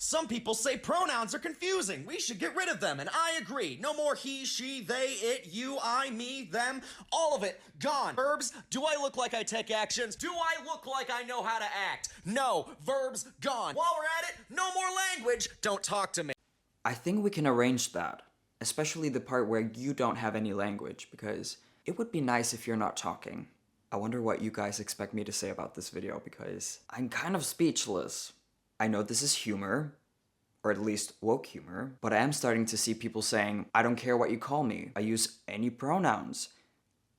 Some people say pronouns are confusing. We should get rid of them, and I agree. No more he, she, they, it, you, I, me, them. All of it, gone. Verbs, do I look like I take actions? Do I look like I know how to act? No, verbs, gone. While we're at it, no more language. Don't talk to me. I think we can arrange that, especially the part where you don't have any language, because it would be nice if you're not talking. I wonder what you guys expect me to say about this video, because I'm kind of speechless. I know this is humor, or at least woke humor, but I am starting to see people saying, I don't care what you call me, I use any pronouns.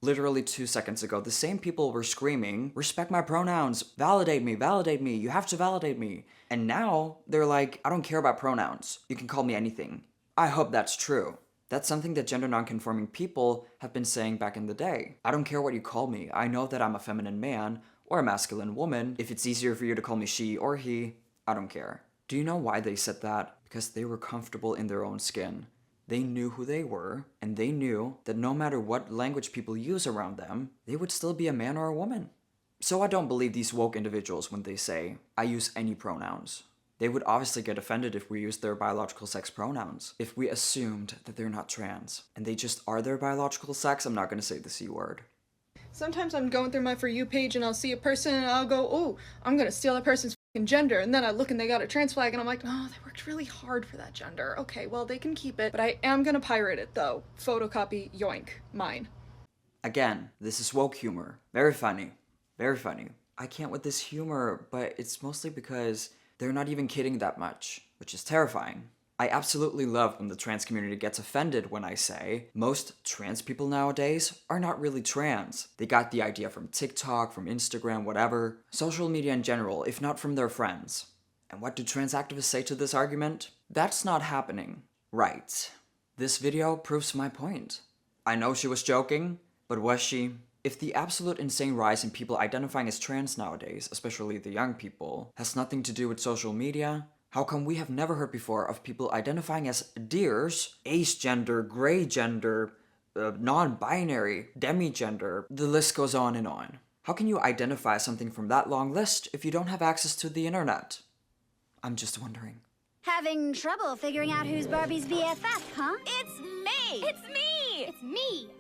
Literally 2 seconds ago, the same people were screaming, respect my pronouns, validate me, you have to validate me. And now, they're like, I don't care about pronouns, you can call me anything. I hope that's true. That's something that gender nonconforming people have been saying back in the day. I don't care what you call me, I know that I'm a feminine man, or a masculine woman. If it's easier for you to call me she or he, I don't care. Do you know why they said that? Because they were comfortable in their own skin. They knew who they were, and they knew that no matter what language people use around them, they would still be a man or a woman. So I don't believe these woke individuals when they say, I use any pronouns. They would obviously get offended if we used their biological sex pronouns, if we assumed that they're not trans, and they just are their biological sex. I'm not gonna say the C word. Sometimes I'm going through my For You page and I'll see a person and I'll go, oh, I'm gonna steal that person's f***ing gender, and then I look and they got a trans flag and I'm like, oh, they worked really hard for that gender. Okay, well, they can keep it, but I am gonna pirate it though. Photocopy, yoink, mine. Again, this is woke humor. Very funny. Very funny. I can't with this humor, but it's mostly because they're not even kidding that much, which is terrifying. I absolutely love when the trans community gets offended when I say most trans people nowadays are not really trans. They got the idea from TikTok, from Instagram, whatever. Social media in general, if not from their friends. And what do trans activists say to this argument? That's not happening. Right. This video proves my point. I know she was joking, but was she? If the absolute insane rise in people identifying as trans nowadays, especially the young people, has nothing to do with social media, how come we have never heard before of people identifying as deers, ace gender, gray gender, non-binary, demigender? The list goes on and on. How can you identify something from that long list if you don't have access to the internet? I'm just wondering. Having trouble figuring out who's Barbie's BFF, huh? It's me! It's me! It's me!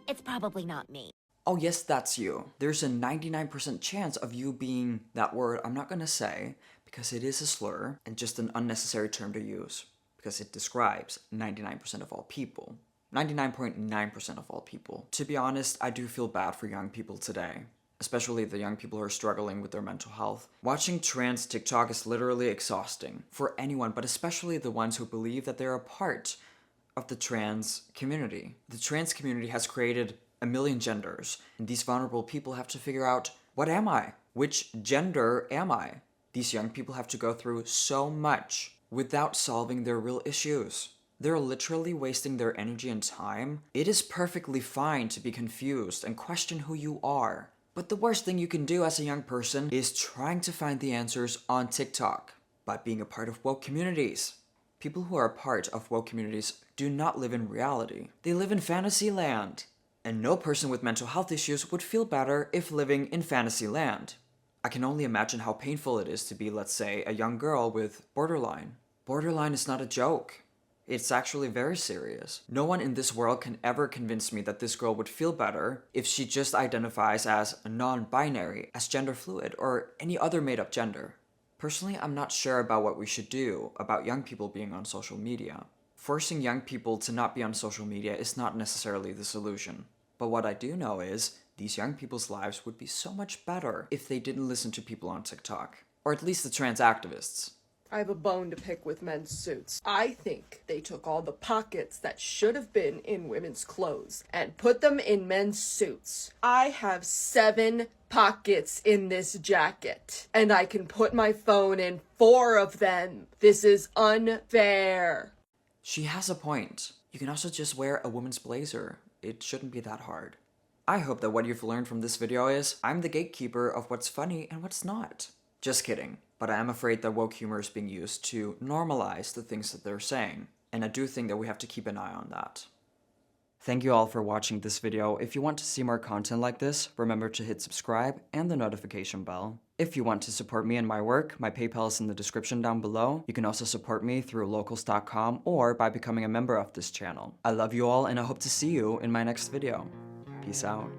It's probably not me. Oh yes, that's you. There's a 99% chance of you being that word I'm not gonna say, because it is a slur and just an unnecessary term to use, because it describes 99% of all people. 99.9% of all people. To be honest, I do feel bad for young people today, especially the young people who are struggling with their mental health. Watching trans TikTok is literally exhausting for anyone, but especially the ones who believe that they're a part of the trans community. The trans community has created a million genders, and these vulnerable people have to figure out, what am I? Which gender am I? These young people have to go through so much without solving their real issues. They're literally wasting their energy and time. It is perfectly fine to be confused and question who you are. But the worst thing you can do as a young person is trying to find the answers on TikTok by being a part of woke communities. People who are a part of woke communities do not live in reality. They live in fantasy land. And no person with mental health issues would feel better if living in fantasy land. I can only imagine how painful it is to be, let's say, a young girl with borderline. Borderline is not a joke. It's actually very serious. No one in this world can ever convince me that this girl would feel better if she just identifies as non-binary, as gender fluid, or any other made-up gender. Personally, I'm not sure about what we should do about young people being on social media. Forcing young people to not be on social media is not necessarily the solution. But what I do know is, these young people's lives would be so much better if they didn't listen to people on TikTok. Or at least the trans activists. I have a bone to pick with men's suits. I think they took all the pockets that should have been in women's clothes and put them in men's suits. I have 7 pockets in this jacket, and I can put my phone in 4 of them. This is unfair. She has a point. You can also just wear a woman's blazer. It shouldn't be that hard. I hope that what you've learned from this video is, I'm the gatekeeper of what's funny and what's not. Just kidding. But I am afraid that woke humor is being used to normalize the things that they're saying. And I do think that we have to keep an eye on that. Thank you all for watching this video. If you want to see more content like this, remember to hit subscribe and the notification bell. If you want to support me and my work, my PayPal is in the description down below. You can also support me through locals.com or by becoming a member of this channel. I love you all and I hope to see you in my next video. Peace out.